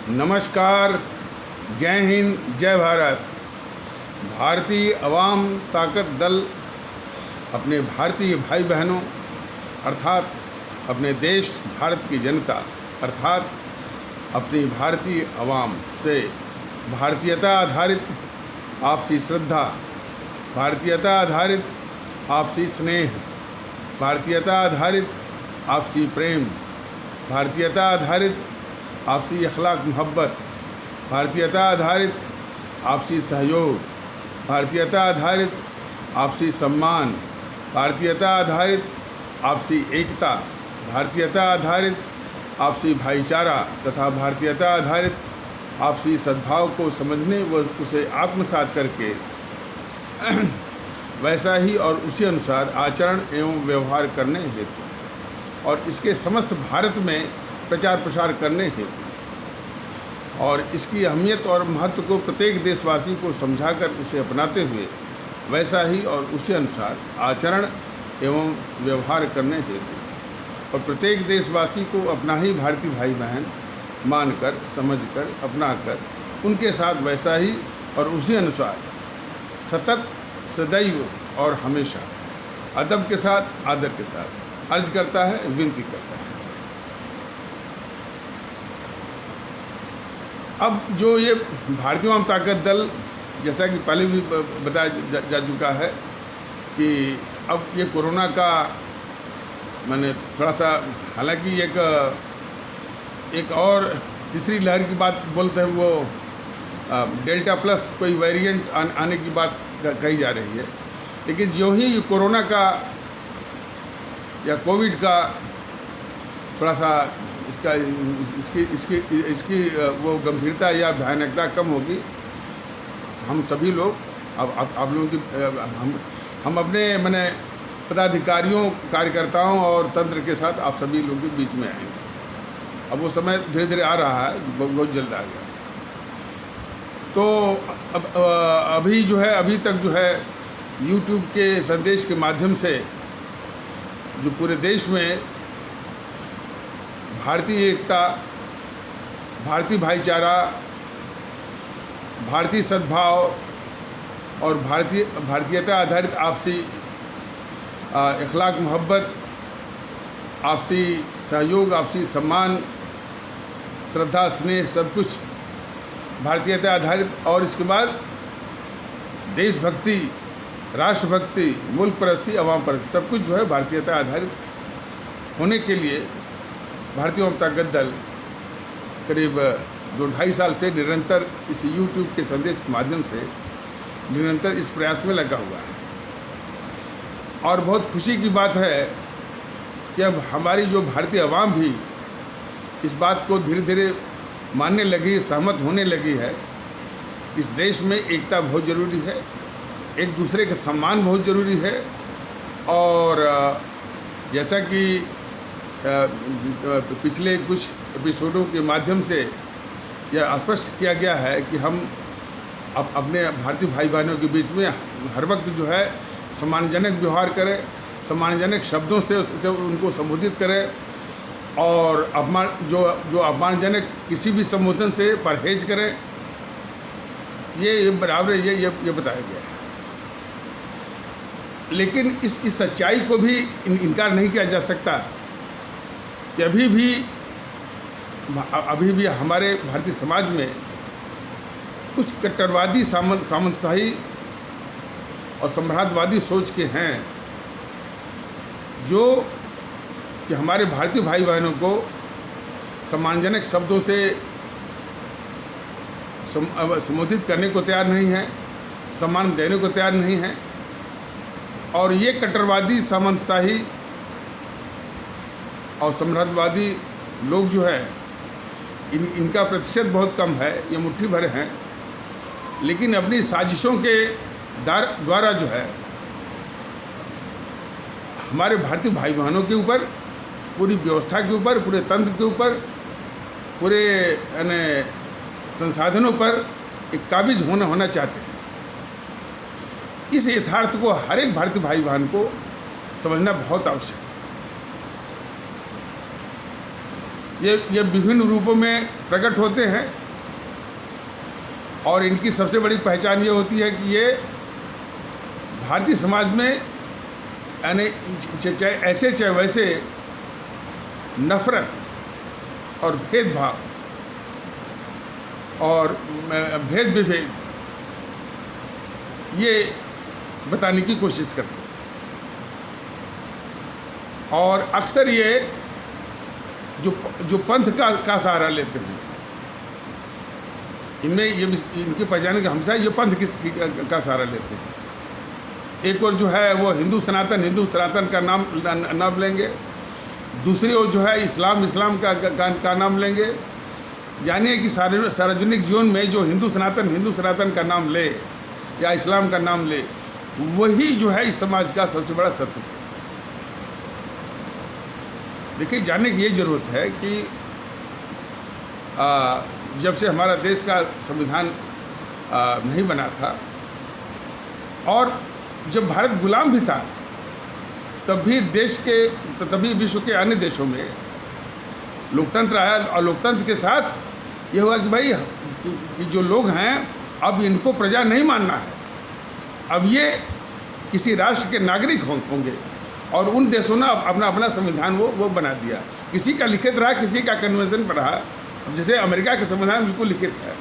नमस्कार, जय हिंद, जय भारत। भारतीय अवाम ताकत दल अपने भारतीय भाई बहनों अर्थात अपने देश भारत की जनता अर्थात अपनी भारतीय अवाम से भारतीयता आधारित आपसी श्रद्धा, भारतीयता आधारित आपसी स्नेह, भारतीयता आधारित आपसी प्रेम, भारतीयता आधारित आपसी अखलाक मोहब्बत, भारतीयता आधारित आपसी सहयोग, भारतीयता आधारित आपसी सम्मान, भारतीयता आधारित आपसी एकता, भारतीयता आधारित आपसी भाईचारा तथा भारतीयता आधारित आपसी सद्भाव को समझने व उसे आत्मसात करके वैसा ही और उसी अनुसार आचरण एवं व्यवहार करने हेतु और इसके समस्त भारत में प्रचार प्रसार करने हेतु और इसकी अहमियत और महत्व को प्रत्येक देशवासी को समझाकर उसे अपनाते हुए वैसा ही और उसी अनुसार आचरण एवं व्यवहार करने हेतु और प्रत्येक देशवासी को अपना ही भारतीय भाई बहन मानकर, समझकर, अपनाकर उनके साथ वैसा ही और उसी अनुसार सतत, सदैव और हमेशा अदब के साथ, आदर के साथ अर्ज करता है, विनती करता है। अब जो ये भारतीय अवाम ताकत दल, जैसा कि पहले भी बताया जा चुका है कि अब ये कोरोना का मैंने थोड़ा सा, हालांकि एक और तीसरी लहर की बात बोलते हैं, वो डेल्टा प्लस कोई वेरिएंट आने की बात कही जा रही है, लेकिन जो ही कोरोना का या कोविड का थोड़ा सा इसकी वो गंभीरता या भयानकता कम होगी, हम सभी लोग अब आप लोगों की हम अपने मैंने पदाधिकारियों, कार्यकर्ताओं और तंत्र के साथ आप सभी लोगों के बीच में आएंगे। अब वो समय धीरे धीरे आ रहा है, बहुत जल्द आ गया। तो अब अभी जो है, अभी तक जो है YouTube के संदेश के माध्यम से जो पूरे देश में भारतीय एकता, भारतीय भाईचारा, भारतीय सद्भाव और भारतीयता आधारित आपसी अखलाक मोहब्बत, आपसी सहयोग, आपसी सम्मान, श्रद्धा, स्नेह, सब कुछ भारतीयता आधारित और इसके बाद देशभक्ति, राष्ट्रभक्ति, मुल्क परस्ती, अवाम परस्ती, सब कुछ जो है भारतीयता आधारित होने के लिए भारतीय अवाम ताकत दल करीब 2-2.5 साल से निरंतर इस YouTube के संदेश के माध्यम से निरंतर इस प्रयास में लगा हुआ है। और बहुत खुशी की बात है कि अब हमारी जो भारतीय अवाम भी इस बात को धीरे धीरे मानने लगी, सहमत होने लगी है। इस देश में एकता बहुत ज़रूरी है, एक दूसरे का सम्मान बहुत ज़रूरी है और जैसा कि पिछले कुछ एपिसोडों के माध्यम से यह स्पष्ट किया गया है कि हम अपने भारतीय भाई बहनों के बीच में हर वक्त जो है सम्मानजनक व्यवहार करें, सम्मानजनक शब्दों से उनको संबोधित करें और जो अपमानजनक किसी भी संबोधन से परहेज करें। ये बराबर ये बताया गया है। लेकिन इस सच्चाई को भी इनकार नहीं किया जा सकता कि अभी भी हमारे भारतीय समाज में कुछ कट्टरवादी, सामंतशाही और सम्राटवादी सोच के हैं जो कि हमारे भारतीय भाई बहनों को सम्मानजनक शब्दों से संबोधित करने को तैयार नहीं है, सम्मान देने को तैयार नहीं है। और ये कट्टरवादी, सामंतशाही और सम्राटवादी लोग जो है इनका प्रतिशत बहुत कम है, ये मुट्ठी भर हैं, लेकिन अपनी साजिशों के द्वारा जो है हमारे भारतीय भाई बहनों के ऊपर, पूरी व्यवस्था के ऊपर, पूरे तंत्र के ऊपर, पूरे संसाधनों पर एक काबिज होना चाहते हैं। इस यथार्थ को हर एक भारतीय भाई बहन को समझना बहुत आवश्यक है। ये विभिन्न रूपों में प्रकट होते हैं और इनकी सबसे बड़ी पहचान ये होती है कि ये भारतीय समाज में यानी चाहे ऐसे चाहे वैसे नफरत और भेदभाव और भेद विभेद ये बताने की कोशिश करते हैं और अक्सर ये जो पंथ का सहारा लेते हैं, इनमें ये इनकी पहचान का हमसा ये पंथ का सहारा लेते हैं। एक और जो है वो हिंदू सनातन का नाम लेंगे, दूसरी ओर जो है इस्लाम का नाम लेंगे। जानिए कि सार्वजनिक जीवन में जो हिंदू सनातन का नाम ले या इस्लाम का नाम ले, वही जो है इस समाज का सबसे बड़ा शत्रु। देखिए, जानने की ये ज़रूरत है कि जब से हमारा देश का संविधान नहीं बना था और जब भारत गुलाम भी था, तभी विश्व के अन्य देशों में लोकतंत्र आया और लोकतंत्र के साथ ये हुआ कि भाई कि जो लोग हैं अब इनको प्रजा नहीं मानना है, अब ये किसी राष्ट्र के नागरिक होंगे और उन देशों ने अपना संविधान वो बना दिया। किसी का लिखित रहा, किसी का कन्वेंशन पर रहा। जैसे अमेरिका का संविधान बिल्कुल लिखित है,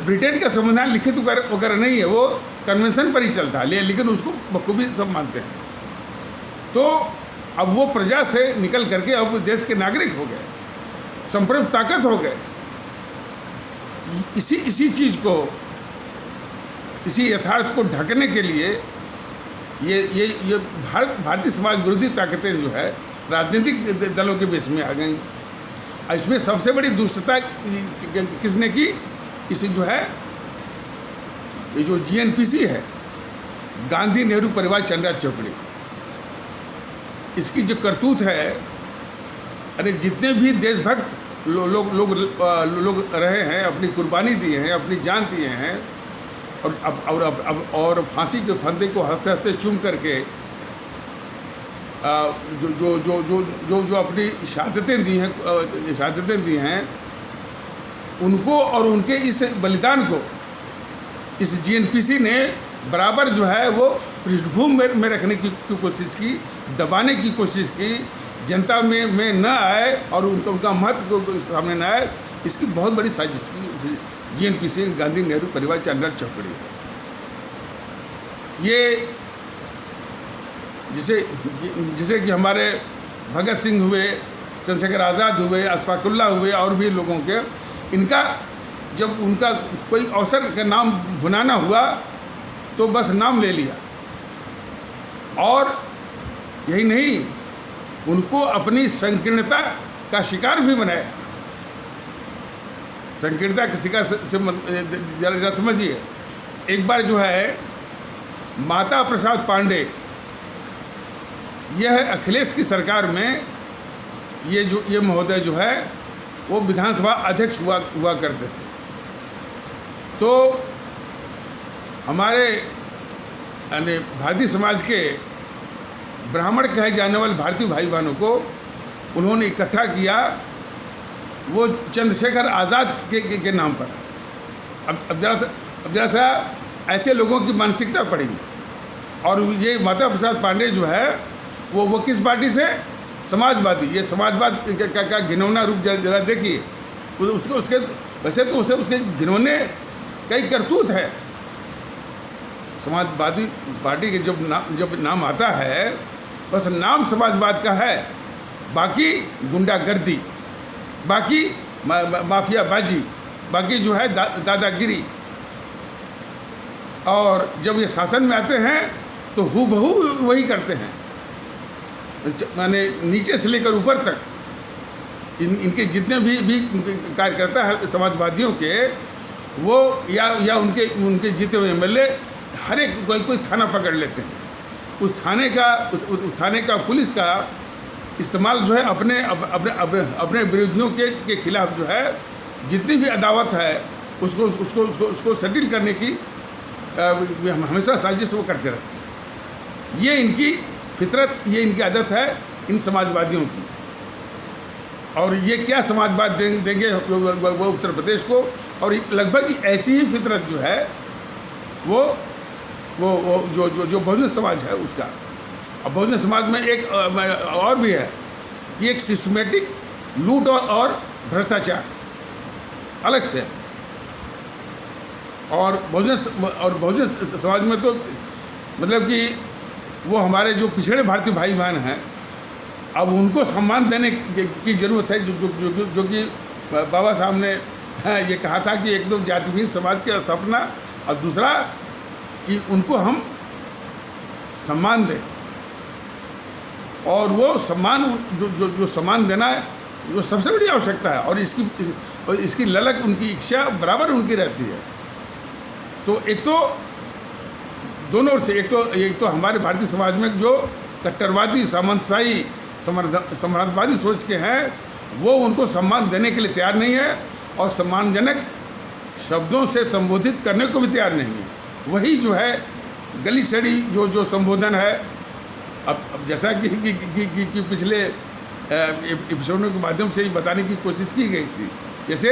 ब्रिटेन का संविधान लिखित वगैरह नहीं है, वो कन्वेंशन पर ही चलता है, लेकिन उसको बखूबी सब मानते हैं। तो अब वो प्रजा से निकल करके अब देश के नागरिक हो गए, संप्रभु ताकत हो गए। इसी चीज़ को, इसी यथार्थ को ढकने के लिए ये भारतीय समाज विरोधी ताकतें जो है राजनीतिक दलों के बीच में आ गई। इसमें सबसे बड़ी दुष्टता किसने की? इसी जो है ये जो GNPC है, गांधी नेहरू परिवार चंद्रा चौकड़ी, इसकी जो करतूत है, अरे जितने भी देशभक्त लोग रहे हैं, अपनी कुर्बानी दिए हैं, अपनी जान दिए हैं और फांसी के फंदे को हंसते हंसते चूम करके जो अपनी शहादतें दी हैं उनको और उनके इस बलिदान को इस GNPC ने बराबर जो है वो पृष्ठभूमि में रखने की कोशिश की, दबाने की कोशिश की, जनता में न आए और उनका महत्व सामने न आए। इसकी बहुत बड़ी साजिश की GNPC, गांधी नेहरू परिवार चंद्रा चौकड़ी। ये जैसे कि हमारे भगत सिंह हुए, चंद्रशेखर आज़ाद हुए, अशफाकुल्लाह हुए और भी लोगों के, इनका जब उनका कोई अवसर का नाम भुनाना हुआ तो बस नाम ले लिया और यही नहीं, उनको अपनी संकीर्णता का शिकार भी बनाया। संकीर्णता का शिकार से जरा समझिए। एक बार जो है माता प्रसाद पांडे, यह अखिलेश की सरकार में ये महोदय जो है वो विधानसभा अध्यक्ष हुआ करते थे। तो हमारे यानी भारतीय समाज के ब्राह्मण कहे जाने वाले भारतीय भाई बहनों को उन्होंने इकट्ठा किया, वो चंद्रशेखर आज़ाद के नाम पर। अब जरा सा ऐसे लोगों की मानसिकता पड़ेगी। और ये माता प्रसाद पांडे जो है वो किस पार्टी से? समाजवादी। ये समाजवाद का घिनौना रूप जरा देखिए। उसके वैसे तो उसके घिनौने कई करतूत है। समाजवादी पार्टी के जब नाम आता है, बस नाम समाजवाद का है, बाकी गुंडागर्दी, बाकी माफियाबाजी, बाकी जो है दादागिरी। और जब ये शासन में आते हैं तो हूबहू वही करते हैं, माने नीचे से लेकर ऊपर तक इनके जितने भी कार्यकर्ता हैं समाजवादियों के, वो या उनके जीते हुए MLA हर एक कोई थाना पकड़ लेते हैं। उस थाने का पुलिस का इस्तेमाल जो है अपने विरोधियों के खिलाफ जो है जितनी भी अदावत है उसको सेटल करने की हमेशा साजिश वो करते रहते हैं। ये इनकी फितरत, ये इनकी आदत है इन समाजवादियों की। और ये क्या समाजवाद देंगे वो उत्तर प्रदेश को। और लगभग ऐसी ही फितरत जो है वो जो बहुजन समाज है उसका। और बहुजन समाज में एक और भी है कि एक सिस्टमेटिक लूट और भ्रष्टाचार अलग से है। और बहुजन समाज में तो मतलब कि वो हमारे जो पिछड़े भारतीय भाई बहन हैं, अब उनको सम्मान देने की ज़रूरत है। जो कि बाबा साहब ने ये कहा था कि एक तो जातिहीन समाज की स्थापना, और दूसरा कि उनको हम सम्मान दें। और वो सम्मान जो सम्मान देना है वो सबसे बड़ी आवश्यकता है। और इसकी ललक, उनकी इच्छा बराबर उनकी रहती है। तो एक तो दोनों ओर से, एक तो हमारे भारतीय समाज में जो कट्टरवादी, सामंतशाही, साम्राज्यवादी सोच के हैं, वो उनको सम्मान देने के लिए तैयार नहीं है और सम्मानजनक शब्दों से संबोधित करने को भी तैयार नहीं है। वही जो है गली सड़ी जो संबोधन है। अब जैसा कि पिछले एपिसोडों के माध्यम से ही बताने की कोशिश की गई थी, जैसे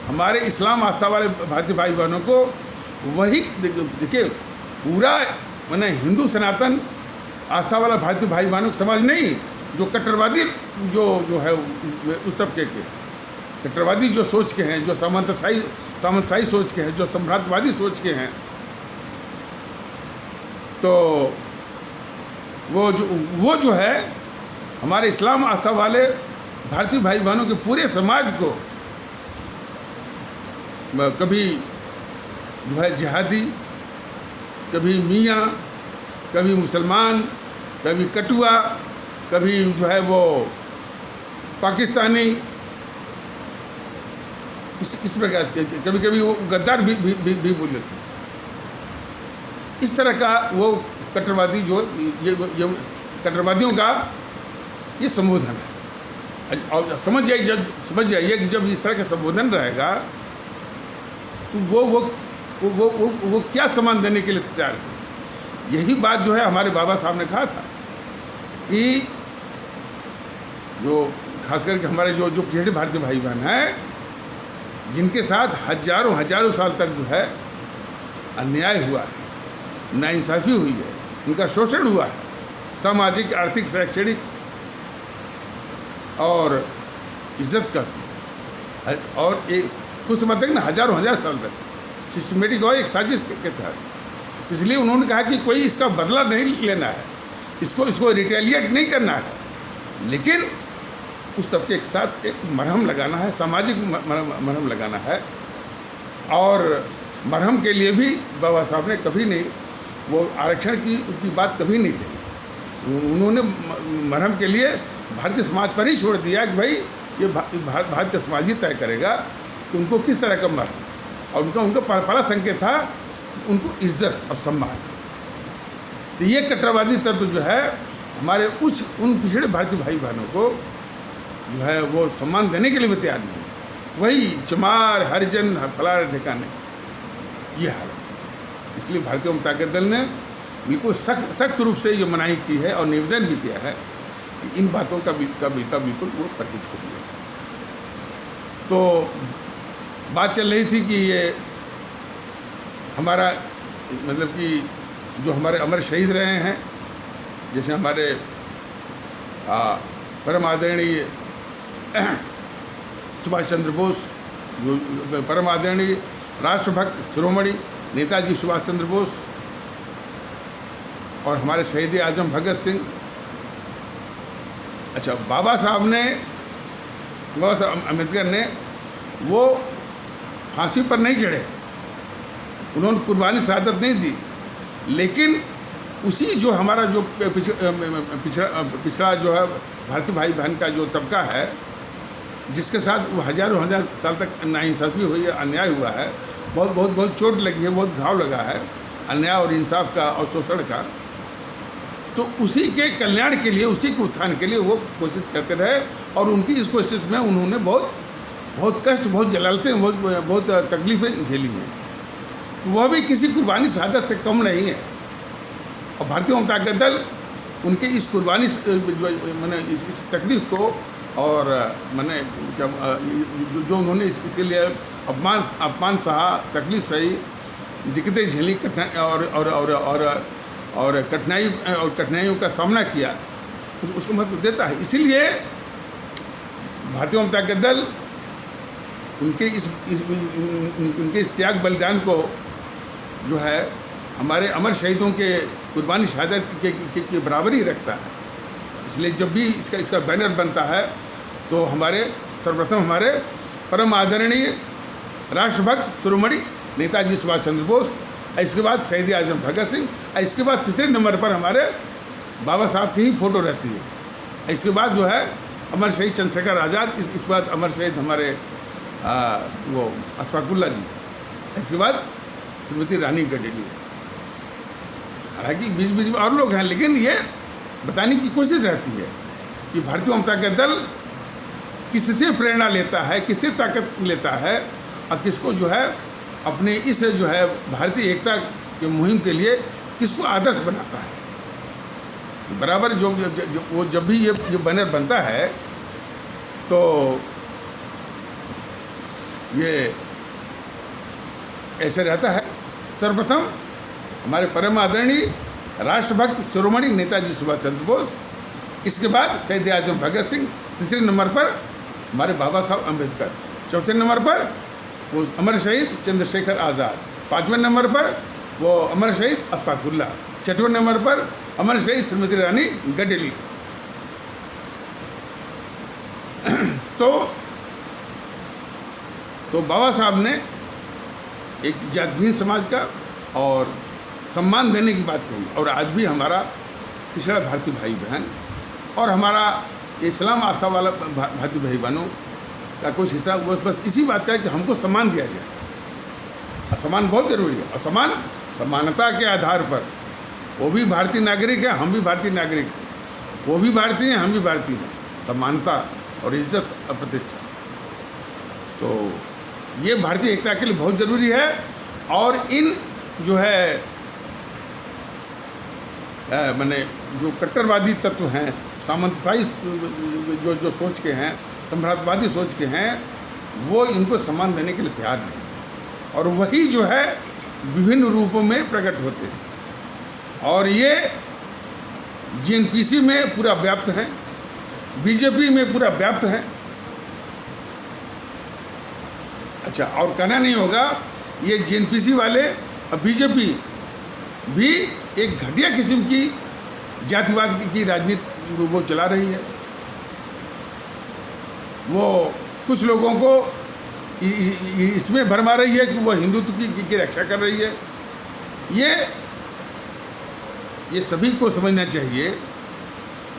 हमारे इस्लाम आस्था वाले भारतीय भाई बहनों को वही देखिए, पूरा माने हिंदू सनातन आस्था वाला भारतीय भाई बहनों का समाज नहीं, जो कट्टरवादी जो है उस तबके के कट्टरवादी जो सोच के हैं, जो सामंतशाही सोच के हैं, जो साम्राज्यवादी सोच के हैं, तो वो जो है हमारे इस्लाम आस्था वाले भारतीय भाई बहनों के पूरे समाज को कभी जो है जिहादी, कभी मियाँ, कभी मुसलमान, कभी कटुआ, कभी जो है वो पाकिस्तानी, इस प्रकार के, कभी वो गद्दार भी बोल लेते हैं। इस तरह का वो कट्टरवादी जो ये कट्टरवादियों का ये संबोधन है। और समझ जाइए कि जब इस तरह का संबोधन रहेगा तो वो क्या सम्मान देने के लिए तैयार है। यही बात जो है हमारे बाबा साहब ने कहा था कि जो खास करके हमारे जो पिछड़े भारतीय भाई बहन हैं, जिनके साथ हजारों साल तक जो है अन्याय हुआ है, नाइंसाफ़ी हुई है, उनका शोषण हुआ है, सामाजिक, आर्थिक, शैक्षणिक और इज्जत का, और एक कुछ समय तक ना हजार साल तक सिस्टमेटिक और एक साजिश के तहत। इसलिए उन्होंने कहा कि कोई इसका बदला नहीं लेना है, इसको रिटेलिएट नहीं करना है, लेकिन उस तबके के साथ एक मरहम लगाना है, सामाजिक मरहम लगाना है। और मरहम के लिए भी बाबा साहब ने कभी नहीं वो आरक्षण की बात कभी नहीं कही। उन्होंने मरहम के लिए भारतीय समाज पर ही छोड़ दिया कि भाई ये भारत का समाज ही तय करेगा कि उनको किस तरह का मरहम। और उनका पहला संकेत था उनको इज्जत और सम्मान। तो ये कट्टरवादी तत्व जो है हमारे उन पिछड़े भारतीय भाई बहनों को जो है वो सम्मान देने के लिए भी तैयार नहीं। वही चमार, हरिजन, फलाना ठिकाने, ये हालत है। इसलिए भारतीय जनता दल ने बिल्कुल सख्त रूप से ये मनाही की है और निवेदन भी किया है कि इन बातों का बिल्कुल वो परहेज करिए। तो बात चल रही थी कि ये हमारा मतलब कि जो हमारे अमर शहीद रहे हैं, जैसे हमारे परम आदरणीय सुभाष चंद्र बोस, जो परम आदरणीय राष्ट्रभक्त शिरोमणि नेताजी सुभाष चंद्र बोस, और हमारे शहीद आजम भगत सिंह। अच्छा, बाबा साहब अम्बेडकर ने वो फांसी पर नहीं चढ़े, उन्होंने कुर्बानी शहादत नहीं दी, लेकिन उसी जो हमारा जो पिछड़ा जो है भारतीय भाई बहन का जो तबका है, जिसके साथ वो हजारों साल तक नाइंसाफ़ी हुई है, अन्याय हुआ है, बहुत चोट लगी है, बहुत घाव लगा है अन्याय और इंसाफ का और शोषण का, तो उसी के कल्याण के लिए, उसी के उत्थान के लिए वो कोशिश करते रहे। और उनकी इस कोशिश में उन्होंने बहुत कष्ट, बहुत जलालतें, बहुत तकलीफ़ें झेली हैं। तो वह भी किसी कुर्बानी शहादत से कम नहीं है। और भारतीय जनता दल उनके इस कुर्बानी मैंने इस तकलीफ़ को और मैंने जो उन्होंने इसके लिए अपमान सहा, तकलीफ सही, दिक्कतें झेली, कठिनाइयों का सामना किया, उसको महत्व देता है। इसीलिए भारतीय जनता के दल उनके इस त्याग बलिदान को जो है हमारे अमर शहीदों के कुर्बानी शहादत के बराबरी रखता है। इसलिए जब भी इसका बैनर बनता है तो सर्वप्रथम हमारे परम आदरणीय राष्ट्रभक्त शिरोमणि नेताजी सुभाष चंद्र बोस, इसके बाद शहीद आजम भगत सिंह, इसके बाद तीसरे नंबर पर हमारे बाबा साहब की ही फोटो रहती है। इसके बाद जो है अमर शहीद चंद्रशेखर आज़ाद, इस बाद अमर शहीद हमारे वो अशफाकुल्ला जी, इसके बाद श्रीमती रानी गडेली। हालांकि बीच बीच में और लोग हैं, लेकिन ये बताने की कोशिश रहती है कि भारतीय जनता का दल किससे प्रेरणा लेता है, किससे ताकत लेता है, और किसको जो है अपने इस जो है भारतीय एकता के मुहिम के लिए किसको आदर्श बनाता है। बराबर जब भी ये बैनर बनता है तो ये ऐसे रहता है। सर्वप्रथम हमारे परम आदरणीय राष्ट्रभक्त शिरोमणि नेताजी सुभाष चंद्र बोस, इसके बाद शहीद आजम भगत सिंह, तीसरे नंबर पर हमारे बाबा साहब अम्बेडकर, चौथे नंबर पर वो अमर शहीद चंद्रशेखर आज़ाद, पाँचवें नंबर पर वो अमर शहीद अशफाकुल्ला, छठवें नंबर पर अमर शहीद श्रीमती रानी गडेली। तो बाबा साहब ने एक जातभीन समाज का और सम्मान देने की बात कही, और आज भी हमारा पिछड़ा भारतीय भाई बहन और हमारा इस्लाम आस्था वाला भारतीय भाई बहनों का कुछ हिस्सा बस इसी बात का है कि हमको सम्मान दिया जाए। सम्मान बहुत जरूरी है, और समानता के आधार पर वो भी भारतीय नागरिक है, हम भी भारतीय नागरिक हैं, वो भी भारतीय हैं, हम भी भारतीय हैं। समानता और इज्जत और प्रतिष्ठा, तो ये भारतीय एकता के लिए बहुत ज़रूरी है। और इन जो है मैंने जो कट्टरवादी तत्व हैं, सामंतशाही जो सोच के हैं, सम्राटवादी सोच के हैं, वो इनको सम्मान देने के लिए तैयार नहीं, और वही जो है विभिन्न रूपों में प्रकट होते हैं। और ये जेएनपीसी में पूरा व्याप्त है, बीजेपी में पूरा व्याप्त है। अच्छा, और कहना नहीं होगा, ये जेएनपीसी वाले और बीजेपी भी एक घटिया किस्म की जातिवाद की राजनीति वो चला रही है। वो कुछ लोगों को इसमें भरमा रही है कि वो हिंदुत्व की रक्षा कर रही है। ये सभी को समझना चाहिए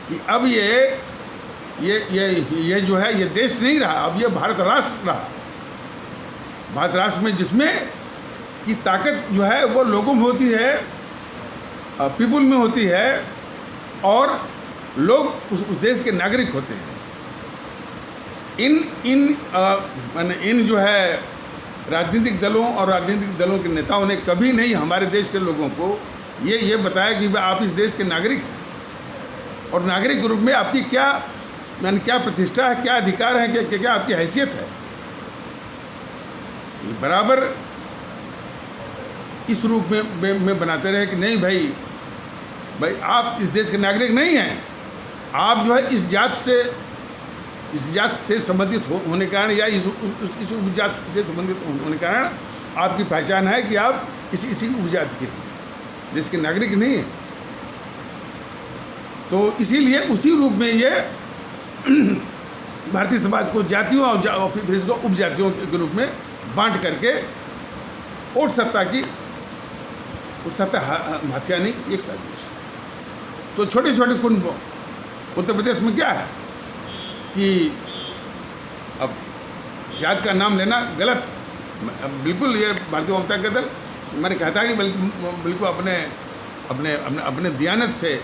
कि अब ये जो है ये देश नहीं रहा, अब ये भारत राष्ट्र रहा। भारत राष्ट्र में जिसमें की ताकत जो है वो लोगों में होती है, पीपुल में होती है, और लोग उस देश के नागरिक होते हैं। इन जो है राजनीतिक दलों और राजनीतिक दलों के नेताओं ने कभी नहीं हमारे देश के लोगों को ये बताया कि आप इस देश के नागरिक हैं, और नागरिक के रूप में आपकी क्या प्रतिष्ठा है, क्या अधिकार है, क्या आपकी हैसियत है। ये बराबर इस रूप में बनाते रहे कि नहीं भाई आप इस देश के नागरिक नहीं हैं, आप जो है इस जात से संबंधित होने के कारण या इस उपजात से संबंधित होने के कारण आपकी पहचान है कि आप इसी उपजात के देश के नागरिक नहीं हैं। तो इसीलिए उसी रूप में ये भारतीय समाज को जातियों और फिर इसको उपजातियों के रूप में बांट करके ओट सत्ता हत्या नहीं, एक साजिश। तो छोटे छोटे कुंभ उत्तर प्रदेश में क्या है कि अब जात का नाम लेना गलत है। बिल्कुल ये भारतीय जनता का दल मैंने कहता है कि बिल्कुल अपने दियानत से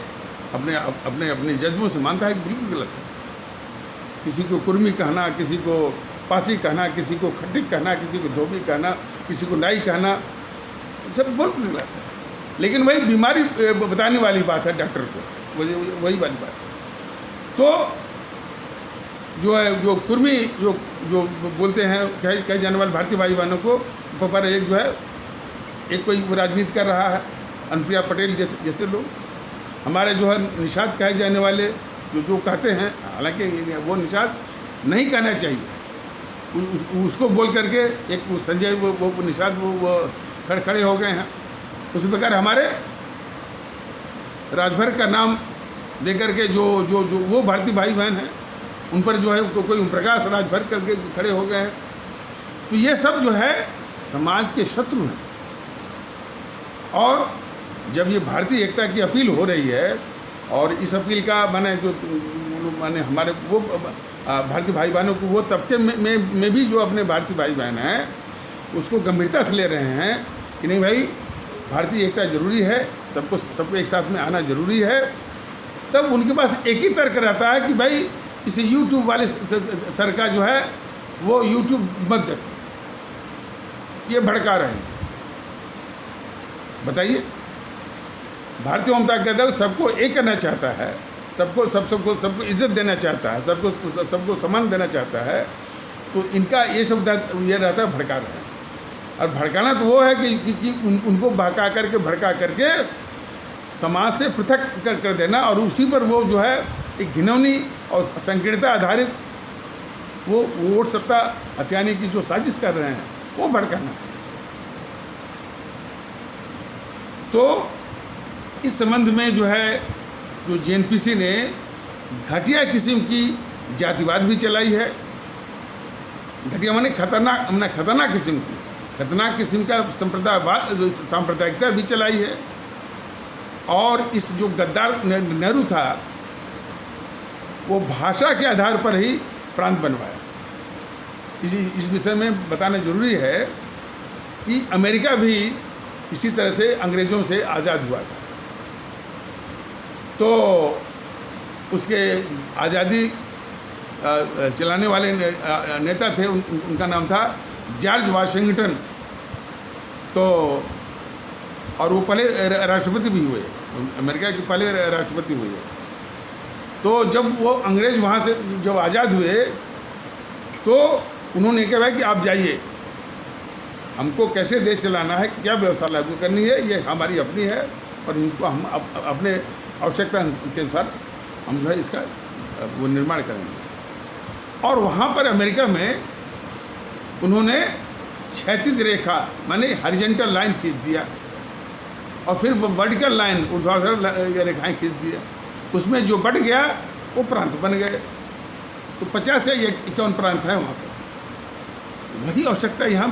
अपने जज्बों से मानता है कि बिल्कुल गलत है। किसी को कुर्मी कहना, किसी को पासी कहना, किसी को खट्टिक कहना, किसी को धोबी कहना, किसी को नाई कहना, सब बिल्कुल गलत है। लेकिन वही बीमारी बताने वाली बात है डॉक्टर को, वही वाली बात है। तो जो है जो कुर्मी जो जो बोलते हैं कहे जाने वाले भारतीय भाई बहनों को पर एक जो है एक कोई राजनीति कर रहा है, अनुप्रिया पटेल जैसे लोग। हमारे जो है निषाद कहे जाने वाले जो कहते हैं, हालांकि वो निषाद नहीं कहना चाहिए, उसको बोल करके एक संजय वो निषाद वो खड़े हो गए हैं। उसी प्रकार हमारे राजभर का नाम दे करके जो जो जो वो भारतीय भाई बहन हैं उन पर जो है तो कोई ओम प्रकाश राजभर करके खड़े हो गए हैं। तो ये सब जो है समाज के शत्रु हैं। और जब ये भारतीय एकता की अपील हो रही है और इस अपील का माने हमारे वो भारतीय भाई बहनों को वो तबके में भी जो अपने भारतीय भाई बहन हैं उसको गंभीरता से ले रहे हैं कि नहीं भाई भारतीय एकता जरूरी है, सबको एक साथ में आना जरूरी है। तब उनके पास एक ही तर्क रहता है कि भाई इस यूट्यूब वाले सर का जो है वो यूट्यूब मत देखो, ये भड़का रहे हैं। बताइए, भारतीय जनता दल सबको एक करना चाहता है, सबको इज्जत देना चाहता है, सबको सम्मान देना चाहता है। तो इनका ये सब ये रहता है भड़का रहे हैं। और भड़काना तो वो है कि उनको भड़का करके समाज से पृथक कर देना और उसी पर वो जो है एक घिनौनी और संकीर्णता आधारित वो वोट सत्ता हथियाने की जो साजिश कर रहे हैं वो भड़काना है। तो इस संबंध में जो है जो जेएनपीसी ने घटिया किस्म की जातिवाद भी चलाई है। घटिया माने खतरनाक किस्म का सांप्रदायिकता भी चलाई है। और इस जो गद्दार नेहरू था वो भाषा के आधार पर ही प्रांत बनवाया। इस विषय में बताना जरूरी है कि अमेरिका भी इसी तरह से अंग्रेज़ों से आज़ाद हुआ था। तो उसके आज़ादी चलाने वाले नेता थे, उनका नाम था जॉर्ज वाशिंगटन। तो और वो पहले राष्ट्रपति भी हुए, अमेरिका के पहले राष्ट्रपति हुए। तो जब वो अंग्रेज़ वहाँ से जब आज़ाद हुए तो उन्होंने कहा कि आप जाइए, हमको कैसे देश चलाना है, क्या व्यवस्था लागू करनी है, ये हमारी अपनी है और इनको हम अपने आवश्यकता के अनुसार हम जो है इसका वो निर्माण करेंगे। और वहाँ पर अमेरिका में उन्होंने क्षैतिज रेखा माने हॉरिजॉन्टल लाइन खींच दिया और फिर वर्टिकल लाइन ऊर्ध्वाधर रेखाएं खींच दिया। उसमें जो बढ़ गया वो प्रांत बन गए। तो 50 या 51 प्रांत है वहाँ पर। वही आवश्यकता यहाँ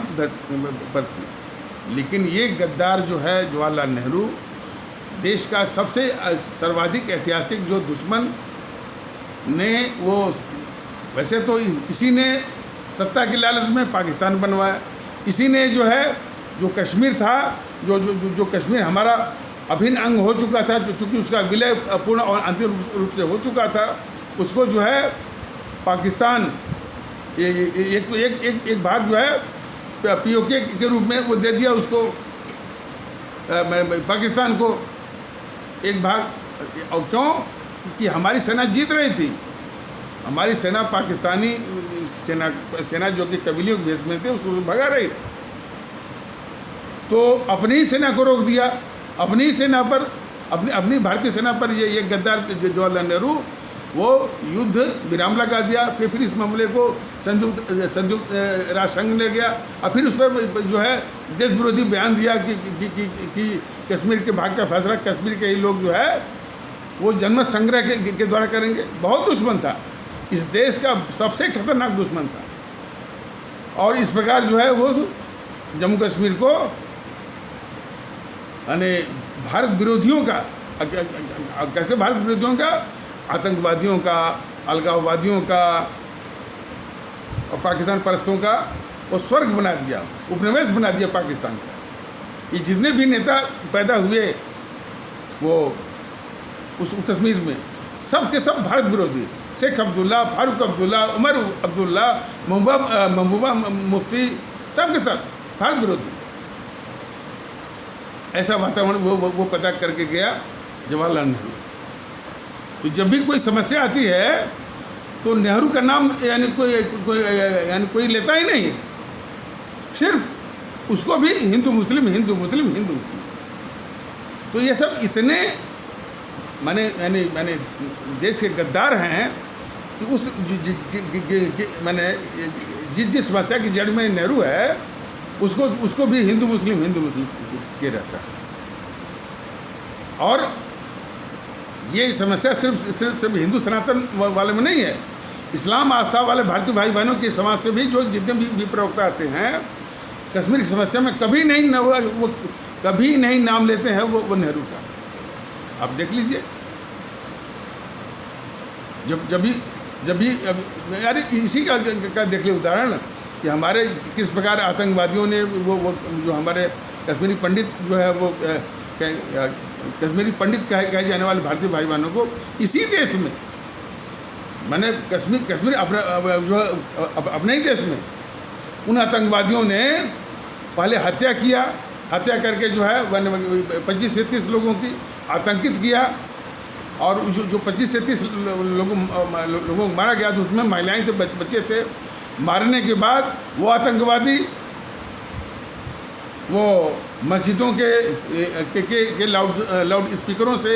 पर थी। लेकिन ये गद्दार जो है जवाहरलाल नेहरू, देश का सबसे सर्वाधिक ऐतिहासिक जो दुश्मन ने, वो वैसे तो इसी ने सत्ता के लालच में पाकिस्तान बनवाया। इसी ने जो है जो कश्मीर था, जो कश्मीर हमारा अभिन्न अंग हो चुका था, जो चूँकि उसका विलय पूर्ण और अंतिम रूप से हो चुका था, उसको जो है पाकिस्तान एक भाग जो है पीओके के रूप में वो दे दिया उसको, पाकिस्तान को एक भाग। और क्यों? कि हमारी सेना जीत रही थी। हमारी सेना पाकिस्तानी सेना जो कि कबीलियों के भेष में थे उसको भगा रही थी। तो अपनी ही सेना को रोक दिया, अपनी ही सेना पर अपनी भारतीय सेना पर ये गद्दार जवाहरलाल नेहरू वो युद्ध विराम लगा दिया। फिर इस मामले को संयुक्त राष्ट्र संघ ले गया और फिर उस पर जो है देश विरोधी बयान दिया कि कश्मीर के भाग का फैसला कश्मीर के ही लोग जो है वो जनमत संग्रह के द्वारा करेंगे। बहुत दुश्मन था, इस देश का सबसे खतरनाक दुश्मन था। और इस प्रकार जो है वो जम्मू कश्मीर को यानी भारत विरोधियों का, कैसे भारत विरोधियों का, आतंकवादियों का, अलगाववादियों का और पाकिस्तान परस्तों का वो स्वर्ग बना दिया, उपनिवेश बना दिया पाकिस्तान का। ये जितने भी नेता पैदा हुए वो उस कश्मीर में, सब के सब भारत विरोधी। शेख अब्दुल्ला, फारूक अब्दुल्ला, उमर अब्दुल्ला, महबूबा मुफ्ती, सब के सब भारत विरोधी। ऐसा वातावरण वो पैदा करके गया जवाहरलाल नेहरू। तो जब भी कोई समस्या आती है तो नेहरू का नाम यानी कोई लेता ही नहीं, सिर्फ उसको भी हिंदू मुस्लिम हिंदू मुस्लिम हिंदू मुस्लिम। तो ये सब इतने मैंने देश के गद्दार हैं कि उस जिस समस्या की जड़ में नेहरू है उसको भी हिंदू मुस्लिम के रहता है। और ये समस्या सिर्फ हिंदू सनातन वाले में नहीं है, इस्लाम आस्था वाले भारतीय भाई बहनों के समाज से भी जो जितने भी प्रवक्ता आते हैं कश्मीर की समस्या में कभी नहीं नाम लेते हैं वो नेहरू का। आप देख लीजिए, जब भी यार इसी का देख ले उदाहरण कि हमारे किस प्रकार आतंकवादियों ने वो जो हमारे कश्मीरी पंडित जो है वो कश्मीरी पंडित कहे जाने वाले भारतीय भाई बहनों को इसी देश में, मैंने कश्मीर अपने ही देश में उन आतंकवादियों ने पहले हत्या करके जो है 25 से 30 लोगों की आतंकित किया, और जो 25 से 30 लोगों को मारा गया तो उसमें महिलाएं थे, बच्चे थे। मारने के बाद वो आतंकवादी वो मस्जिदों के लाउड स्पीकरों से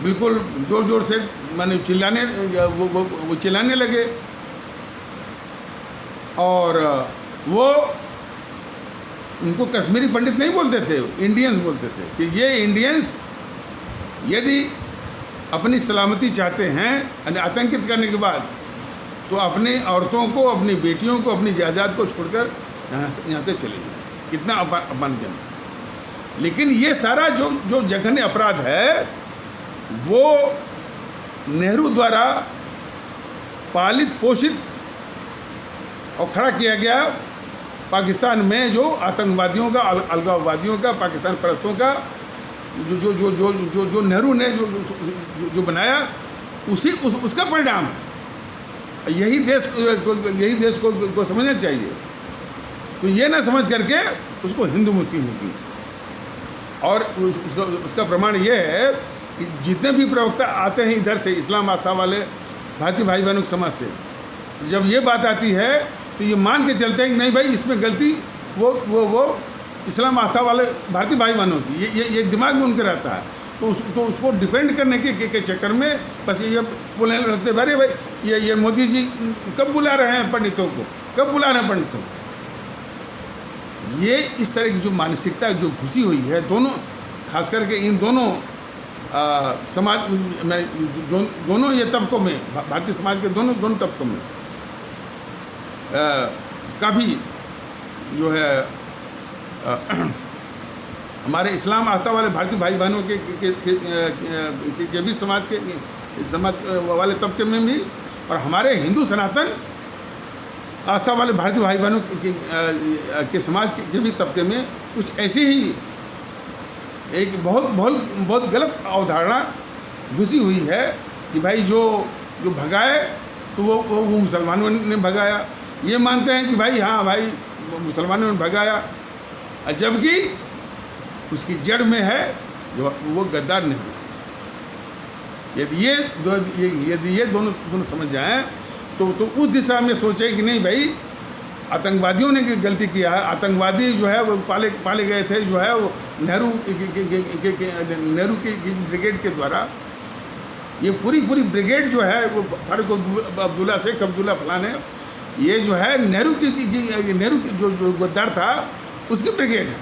बिल्कुल जोर से माने चिल्लाने लगे, और वो उनको कश्मीरी पंडित नहीं बोलते थे, इंडियंस बोलते थे कि ये इंडियंस यदि अपनी सलामती चाहते हैं आतंकित करने के बाद तो अपनी औरतों को, अपनी बेटियों को, अपनी जायदाद को छोड़कर यहाँ से चले जाए। कितना अपमानजनक। लेकिन ये सारा जो जघन्य अपराध है वो नेहरू द्वारा पालित पोषित और खड़ा किया गया पाकिस्तान में जो आतंकवादियों का, अलगाववादियों का, पाकिस्तान परस्तों का जो नेहरू ने जो बनाया उसका परिणाम है। यही देश को समझना चाहिए। तो ये ना समझ करके उसको हिंदू मुस्लिम होगी। और उसका प्रमाण ये है कि जितने भी प्रवक्ता आते हैं इधर से, इस्लाम आस्था वाले भारतीय भाई बहनों के समाज से, जब ये बात आती है तो ये मान के चलते हैं कि नहीं भाई इसमें गलती वो इस्लाम आस्था वाले भारतीय भाई बहनों की, ये दिमाग में उनके रहता है। तो उसको डिफेंड करने के चक्कर में बस ये बोलने लगते, अरे भाई ये मोदी जी कब बुला रहे हैं पंडितों को, कब बुला रहे हैं पंडितों को। ये इस तरह की जो मानसिकता जो घुसी हुई है दोनों, खास करके इन दोनों समाज में, दोनों ये तबकों में, भारतीय समाज के दोनों तबकों में काफ़ी जो है हमारे इस्लाम आस्था वाले भारतीय भाई बहनों के भी समाज वाले तबके में भी, और हमारे हिंदू सनातन आस्था वाले भारतीय भाई बहनों के समाज के भी तबके में कुछ ऐसी ही एक बहुत गलत अवधारणा घुसी हुई है कि भाई जो भगाए तो वो मुसलमानों ने भगाया। ये मानते हैं कि भाई हाँ भाई मुसलमानों ने भगाया, जबकि उसकी जड़ में है जो वो गद्दार नेहरू। यदि ये दोनों समझ जाएं तो उस दिशा में सोचे कि नहीं भाई आतंकवादियों ने गलती किया है। आतंकवादी जो है वो पाले गए थे, जो है वो नेहरू की ब्रिगेड के द्वारा। ये पूरी ब्रिगेड जो है वो फारूक अब्दुल्ला, शेख अब्दुल्ला फलाने, ये जो है नेहरू की जो गद्दार था उसकी ब्रिगेड है।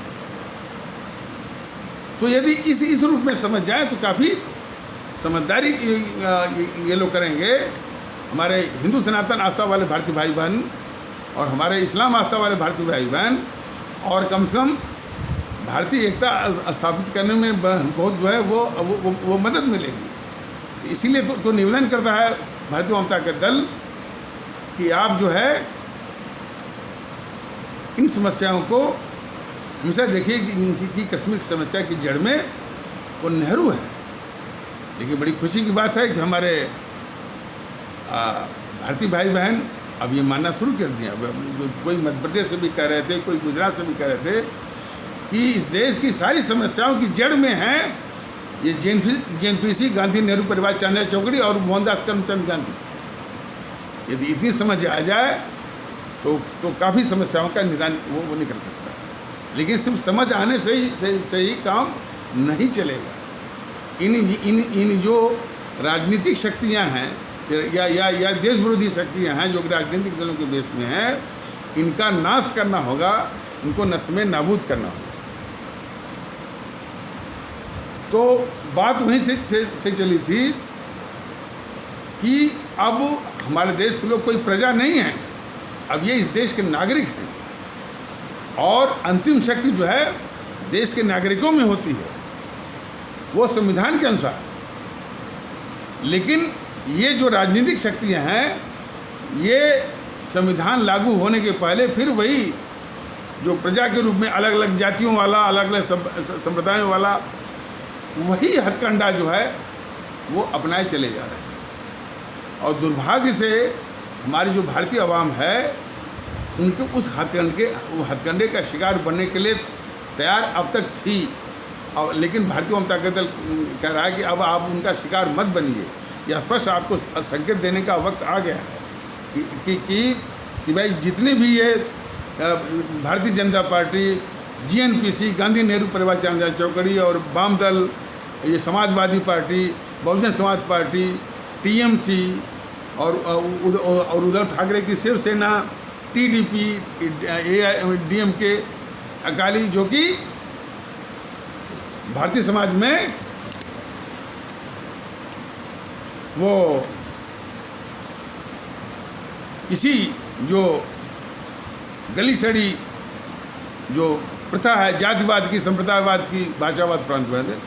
तो यदि इस रूप में समझ जाए तो काफ़ी समझदारी ये लोग करेंगे, हमारे हिंदू सनातन आस्था वाले भारतीय भाई बहन और हमारे इस्लाम आस्था वाले भारतीय भाई बहन, और कम से कम भारतीय एकता स्थापित करने में बहुत जो है वो मदद मिलेगी। इसीलिए तो निवेदन करता है भारतीय जनता का दल कि आप जो है इन समस्याओं को हमेशा देखिए कि कश्मीर की समस्या की जड़ में वो नेहरू है। लेकिन बड़ी खुशी की बात है कि हमारे भारतीय भाई बहन अब ये मानना शुरू कर दिया। कोई मध्य प्रदेश से भी कह रहे थे, कोई गुजरात से भी कह रहे थे कि इस देश की सारी समस्याओं की जड़ में है ये JNPC, गांधी नेहरू परिवार चांदनी चौकड़ी और मोहनदास करमचंद गांधी। यदि इतनी समझ आ जाए तो काफ़ी समस्याओं का निदान वो निकल सकता है। लेकिन सिर्फ समझ आने से ही काम नहीं चलेगा। इन जो राजनीतिक शक्तियां हैं या देश विरोधी शक्तियां हैं जो राजनीतिक दलों के बेस में हैं, इनका नाश करना होगा, इनको नष्ट में नाबूद करना होगा। तो बात वहीं से चली थी कि अब हमारे देश के लोग कोई प्रजा नहीं है, अब ये इस देश के नागरिक हैं और अंतिम शक्ति जो है देश के नागरिकों में होती है, वो संविधान के अनुसार। लेकिन ये जो राजनीतिक शक्तियां हैं, ये संविधान लागू होने के पहले फिर वही जो प्रजा के रूप में अलग अलग जातियों वाला, अलग अलग संप्रदायों वाला वही हथकंडा जो है वो अपनाए चले जा रहे हैं। और दुर्भाग्य से हमारी जो भारतीय आवाम है, उनके उस हथकंडे का शिकार बनने के लिए तैयार अब तक थी। और लेकिन भारतीय जनता दल कह रहा है कि अब आप उनका शिकार मत बनिए। यह स्पष्ट आपको संकेत देने का वक्त आ गया है कि भाई जितने भी ये भारतीय जनता पार्टी, जीएनपीसी, गांधी नेहरू परिवार चौकड़ी और वाम दल, ये Samajwadi party, Bahujan Samaj party, TMC और उद्धव ठाकरे की शिवसेना, टीडीपी, डीएमके, अकाली, जो कि भारतीय समाज में वो इसी जो गली सड़ी जो प्रथा है, जातिवाद की, संप्रदायवाद की, भाषावाद, प्रांतवाद,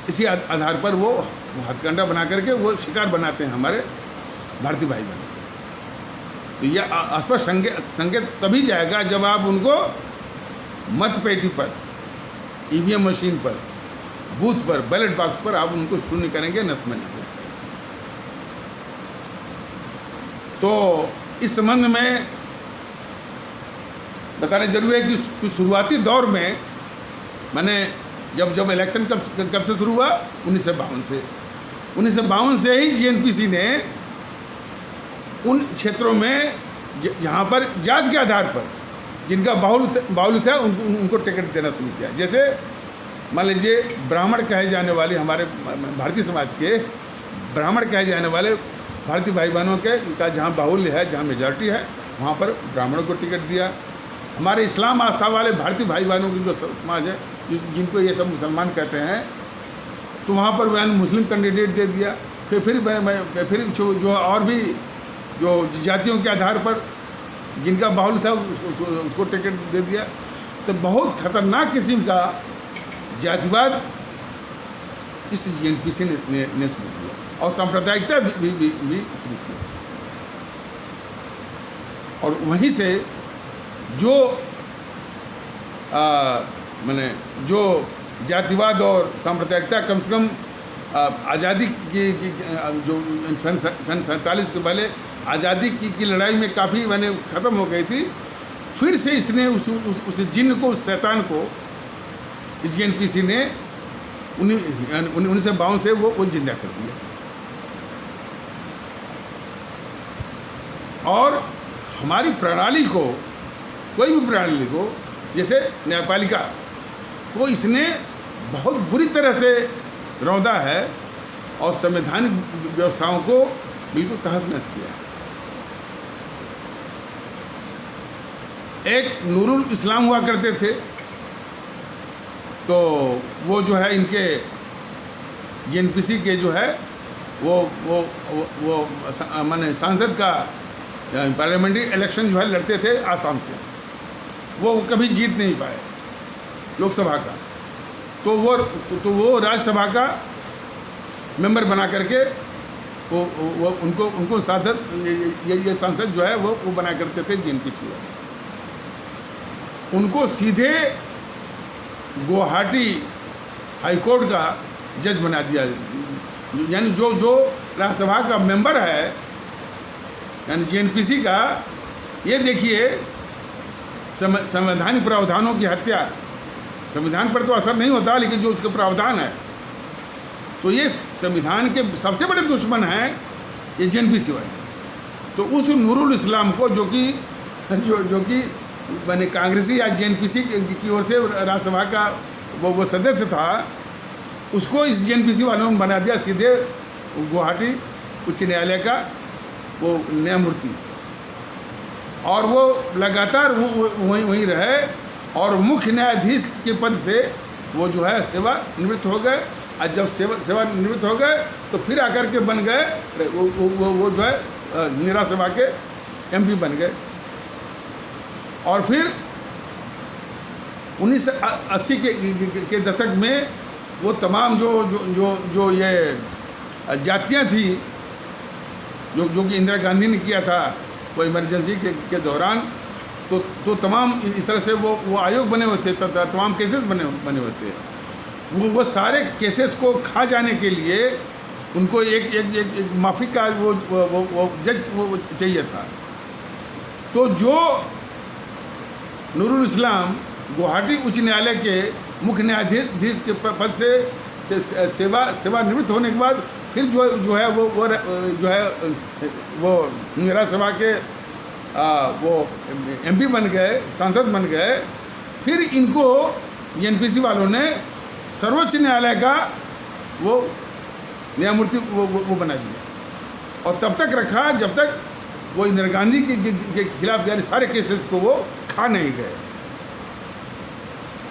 इसी आधार पर वो हथकंडा बना करके वो शिकार बनाते हैं हमारे भारतीय भाई बहन। तो यह स्पष्ट संकेत तभी जाएगा जब आप उनको मतपेटी पर, ईवीएम मशीन पर, बूथ पर, बैलेट बॉक्स पर आप उनको शून्य करेंगे, नष्ट में नहीं। तो इस संबंध में बताना जरूरी है कि शुरुआती दौर में मैंने जब इलेक्शन कब से शुरू हुआ, 1952 से ही जीएनपीसी ने उन क्षेत्रों में जहाँ पर जात के आधार पर जिनका बाहुल्य था उनको टिकट देना शुरू किया। जैसे मान लीजिए ब्राह्मण कहे जाने वाले, हमारे भारतीय समाज के ब्राह्मण कहे जाने वाले भारतीय भाई बहनों का जहाँ बाहुल्य है, जहाँ मेजॉरिटी है, वहाँ पर ब्राह्मणों को टिकट दिया। हमारे इस्लाम आस्था वाले भारतीय भाई बहनों की जो समाज है, जिनको ये सब मुसलमान कहते हैं, तो वहाँ पर मैंने मुस्लिम कैंडिडेट दे दिया। फिर जो और भी जो जातियों के आधार पर जिनका बाहुल्य था उसको टिकट दे दिया। तो बहुत खतरनाक किस्म का जातिवाद इस जीएनपीसी ने शुरू किया और सांप्रदायिकता भी शुरू की। और वहीं से जो मैंने जो जातिवाद और सांप्रदायिकता कम से कम आज़ादी की जो सन 47 के पहले आज़ादी की लड़ाई में काफ़ी मैंने ख़त्म हो गई थी, फिर से इसने उस जिन्न को, उस शैतान को इस जीएनपीसी ने 1952 से वो जिंदा कर दिया। और हमारी प्रणाली को, कोई भी प्रणाली को, जैसे न्यायपालिका को इसने बहुत बुरी तरह से रौंदा है और संवैधानिक व्यवस्थाओं को बिल्कुल तहस-नहस किया है। एक नूरुल इस्लाम हुआ करते थे, तो वो जो है इनके जीएनपीसी के जो है वो माने सांसद का पार्लियामेंट्री इलेक्शन जो है लड़ते थे आसाम से, वो कभी जीत नहीं पाए लोकसभा का। तो वो राज्यसभा का मेंबर बना करके वो उनको सांसद, ये सांसद जो है वो बना करते थे जीएनपीसी वाले। उनको सीधे गुवाहाटी हाईकोर्ट का जज बना दिया। यानी जो राज्यसभा का मेंबर है, यानी जीएनपीसी का, ये देखिए संवैधानिक प्रावधानों की हत्या, संविधान पर तो असर नहीं होता, लेकिन जो उसके प्रावधान है, तो ये संविधान के सबसे बड़े दुश्मन हैं ये जीएनपीसी वाले। तो उस नूरुल इस्लाम को जो कि मैंने कांग्रेसी या जेएनपीसी की ओर से राज्यसभा का वो सदस्य था, उसको इस जेएनपीसी वालों ने बना दिया सीधे गुवाहाटी उच्च न्यायालय का वो न्यायमूर्ति, और वो लगातार वहीं रहे और मुख्य न्यायाधीश के पद से वो जो है सेवानिवृत्त हो गए। और जब सेवानिवृत्त हो गए तो फिर आकर के बन गए वो जो है राज्यसभा के एमपी बन गए। और फिर 1980 के दशक में वो तमाम जो ये जातियाँ थी जो कि इंदिरा गांधी ने किया था वो इमरजेंसी के दौरान, तो तमाम इस तरह से वो आयोग बने हुए थे, तमाम केसेस बने हुए थे। वो सारे केसेस को खा जाने के लिए उनको एक माफ़ी का वो जज वो चाहिए था। तो जो नूरुल इस्लाम गुवाहाटी उच्च न्यायालय के मुख्य न्यायाधीश के पद से सेवानिवृत्त होने के बाद फिर जो है वो राज्यसभा के वो एमपी बन गए, सांसद बन गए। फिर इनको एनपीसी वालों ने सर्वोच्च न्यायालय का वो न्यायमूर्ति वो बना दिया और तब तक रखा जब तक वो इंदिरा गांधी के खिलाफ जारी सारे केसेस को वो खा नहीं गए।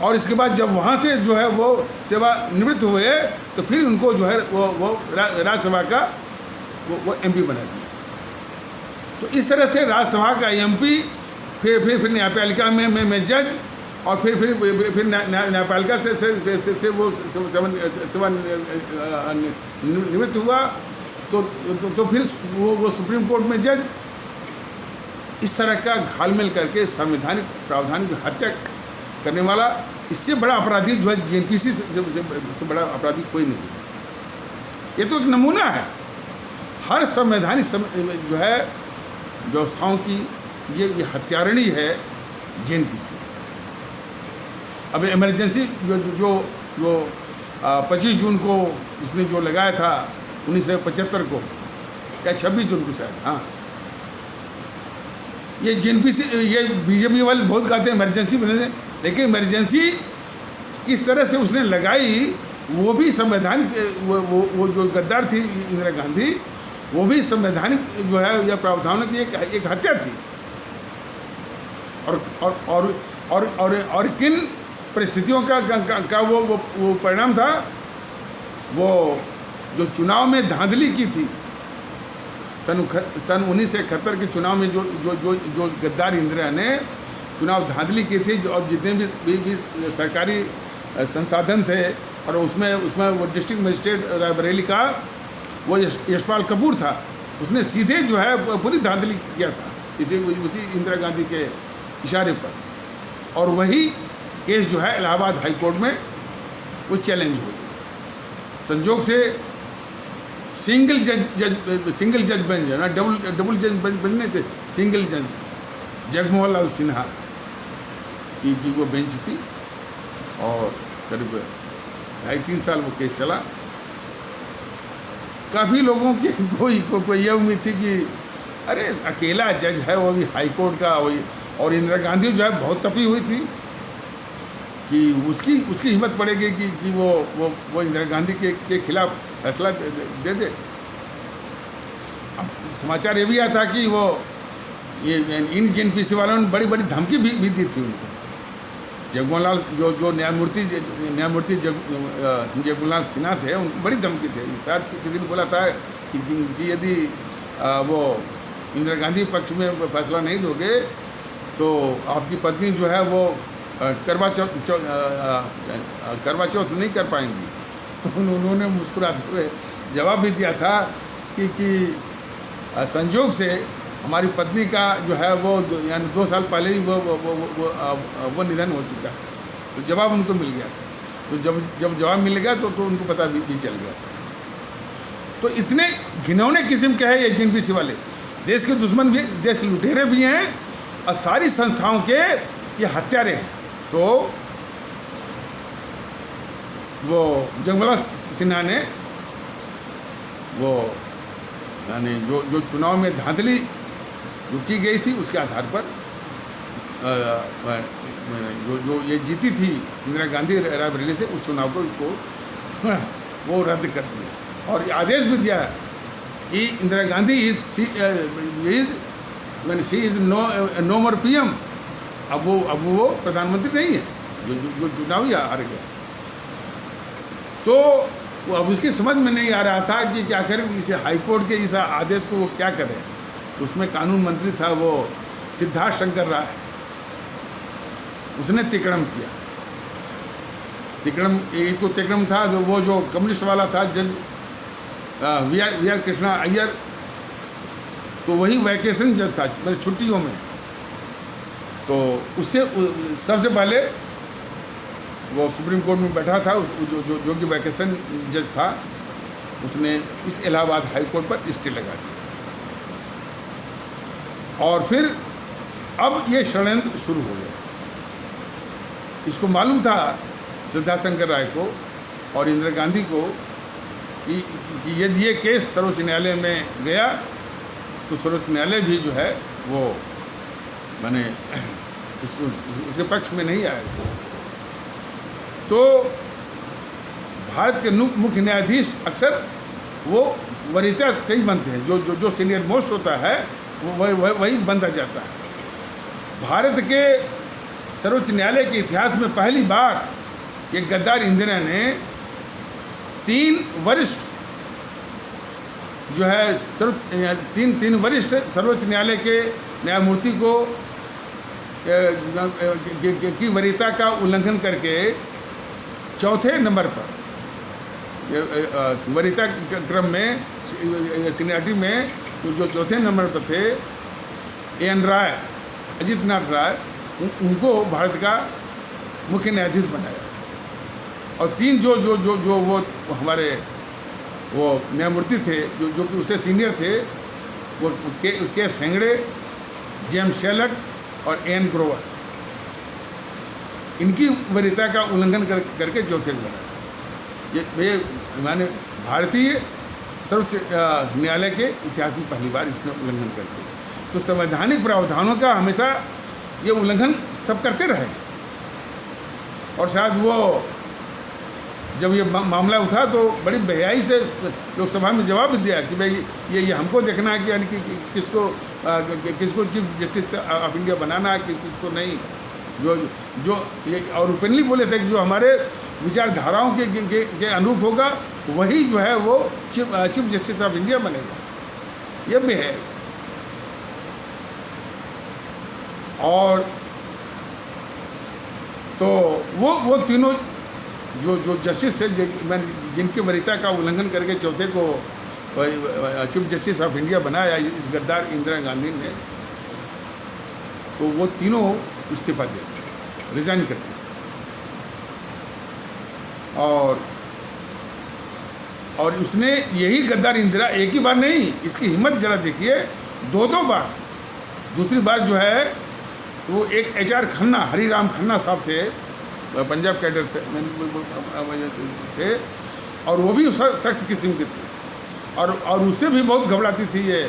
और इसके बाद जब वहाँ से जो है वो सेवानिवृत्त हुए तो फिर उनको जो है वो राज्यसभा का वो एमपी बना दिया। तो इस तरह से राज्यसभा का एमपी, फिर न्यायपालिका में जज, और फिर न्यायपालिका से वो सेवानिवृत्त हुआ तो फिर वो सुप्रीम कोर्ट में जज। इस तरह का घालमेल करके संवैधानिक प्रावधान की हत्या करने वाला इससे बड़ा अपराधी जो है जेएनपीसी से बड़ा अपराधी कोई नहीं। ये तो एक नमूना है हर संवैधानिक जो है व्यवस्थाओं की, ये हत्यारणी है जेएनपीसी। अब इमरजेंसी जो 25 जून को इसने जो लगाया था 1975 को या 26 जून को शायद, हाँ, ये जेएनपीसी, ये बीजेपी वाले बहुत कहते हैं इमरजेंसी बने, लेकिन इमरजेंसी किस तरह से उसने लगाई वो भी संवैधानिक, वो जो गद्दार थी इंदिरा गांधी, वो भी संवैधानिक जो है या प्रावधानों की एक हत्या थी। और किन परिस्थितियों का वो परिणाम था, वो जो चुनाव में धांधली की थी सन 1971 के चुनाव में जो गद्दार इंदिरा ने चुनाव धांधली की थी, और जितने भी सरकारी संसाधन थे, और उसमें वो डिस्ट्रिक्ट मजिस्ट्रेट रायबरेली का वो यशपाल कपूर था, उसने सीधे जो है पूरी धांधली किया था उसी इंदिरा गांधी के इशारे पर। और वही केस जो है इलाहाबाद हाई कोर्ट में वो चैलेंज हो गया। संजोग से सिंगल जज बेंच है ना, डबल जज बेंच नहीं थे, सिंगल जज जगमोहन लाल सिन्हा की वो बेंच थी, और करीब 2.5-3 साल वो केस चला। काफ़ी लोगों की कोई ये उम्मीद थी कि अरे अकेला जज है वो भी हाई कोर्ट का, और इंदिरा गांधी जो है बहुत तपी हुई थी कि उसकी हिम्मत पड़ेगी कि वो इंदिरा गांधी के खिलाफ फैसला दे दे। अब समाचार ये भी आया था कि वो ये इन जेएनपीसी वालों ने बड़ी बड़ी धमकी भी दी थी उनको। जगमोहन लाल जो न्यायमूर्ति जगमोहन लाल सिन्हा थे, उनको बड़ी धमकी थी। शायद किसी ने बोला था कि यदि वो इंदिरा गांधी पक्ष में फैसला नहीं दोगे तो आपकी पत्नी जो है वो करवा चौथ नहीं कर पाएंगी। तो उन्होंने मुस्कुराते हुए जवाब भी दिया था कि संजोग से हमारी पत्नी का जो है वो यानी 2 साल पहले ही वो निधन हो चुका है। तो जवाब उनको मिल गया था। तो जब जवाब मिल गया तो उनको पता भी चल गया था। तो इतने घिनौने किस्म के हैं ये जेएनपीसी वाले, देश के दुश्मन भी, देश के लुटेरे भी हैं, और सारी संस्थाओं के ये हत्यारे हैं। तो वो जगमोहन सिन्हा ने वो यानी जो चुनाव में धांधली जो की गई थी उसके आधार पर जो ये जीती थी इंदिरा गांधी रायबरेली से, उस चुनाव को वो रद्द कर दिया और आदेश भी दिया कि Indira Gandhi she is no more PM. अब वो प्रधानमंत्री नहीं है, जो चुनाव ही हार गया। तो अब उसकी समझ में नहीं आ रहा था कि क्या करें, इसे हाईकोर्ट के इस आदेश को वो क्या करें। उसमें कानून मंत्री था वो सिद्धार्थ शंकर राय, उसने तिकड़म किया। एक तो तिकड़म था वो जो कम्युनिस्ट वाला था जज वी आर कृष्णा अय्यर, तो वही वैकेशन जज था मेरे छुट्टियों में। तो उससे सबसे पहले वो सुप्रीम कोर्ट में बैठा था, जो कि वैकेशन जज था, उसने इस इलाहाबाद हाई कोर्ट पर स्टे लगा दिया। और फिर अब ये षड्यंत्र शुरू हो गया। इसको मालूम था सिद्धार्थ शंकर राय को और इंदिरा गांधी को कि यदि ये केस सर्वोच्च न्यायालय में गया तो सर्वोच्च न्यायालय भी जो है वो माने उसके पक्ष में नहीं आएगा। तो भारत के मुख्य न्यायाधीश अक्सर वो वरीयता से ही बनते हैं, जो सीनियर मोस्ट होता है वो वही बनता जाता है। भारत के सर्वोच्च न्यायालय के इतिहास में पहली बार ये गद्दार इंदिरा ने 3 वरिष्ठ जो है तीन वरिष्ठ सर्वोच्च न्यायालय के न्यायमूर्ति को की वरीयता का उल्लंघन करके चौथे नंबर पर वरीयता क्रम में सीनियरिटी में जो चौथे नंबर पर थे एन राय, अजित नाथ राय, उनको भारत का मुख्य न्यायाधीश बनाया। और 3 जो वो हमारे वो न्यायमूर्ति थे जो कि उससे सीनियर थे, वो के सेंगड़े, जेम्स शेलट और एन ग्रोवर, इनकी वरीयता का उल्लंघन करके चौथे को बनाया। ये माने भारतीय सर्वोच्च न्यायालय के इतिहास में पहली बार इसने उल्लंघन कर दिया। तो संवैधानिक प्रावधानों का हमेशा ये उल्लंघन सब करते रहे। और शायद वो जब ये मामला उठा तो बड़ी बेहयाई से लोकसभा में जवाब भी दिया कि भाई ये हमको देखना है कि यानी कि किसको चीफ जस्टिस ऑफ इंडिया बनाना है कि किसको नहीं। जो ये और ओपनली बोले थे कि जो हमारे विचारधाराओं के अनुरूप होगा वही जो है वो चीफ जस्टिस ऑफ इंडिया बनेगा, ये भी है। और तो वो तीनों जो जस्टिस है जिनके वरीयता का उल्लंघन करके चौथे को चीफ जस्टिस ऑफ इंडिया बनाया इस गद्दार इंदिरा गांधी ने, तो वो तीनों इस्तीफा देते, रिजाइन करते। और उसने यही गद्दार इंदिरा एक ही बार नहीं, इसकी हिम्मत जरा देखिए, 2 बार। दूसरी बार जो है वो एक HR खन्ना, हरिराम खन्ना साहब थे, पंजाब कैडर से थे, और वो भी सख्त किस्म के थे और उससे भी बहुत घबराती थी ये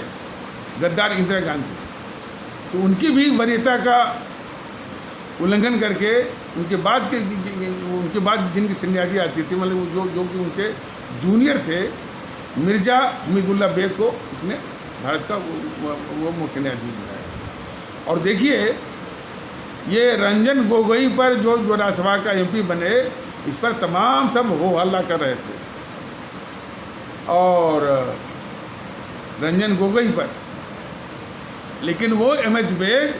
गद्दार इंदिरा गांधी। तो उनकी भी वरीयता का उल्लंघन करके उनके बाद जिनकी सीनियरिटी आती थी, मतलब जो कि उनसे जूनियर थे, मिर्ज़ा हमीदुल्ला बेग को इसने भारत का वो मुख्य न्यायाधीश बनाया। और देखिए ये रंजन गोगोई पर जो राज्यसभा का MP बने, इस पर तमाम सब हो हल्ला कर रहे थे। और रंजन गोगोई पर, लेकिन वो MH Beg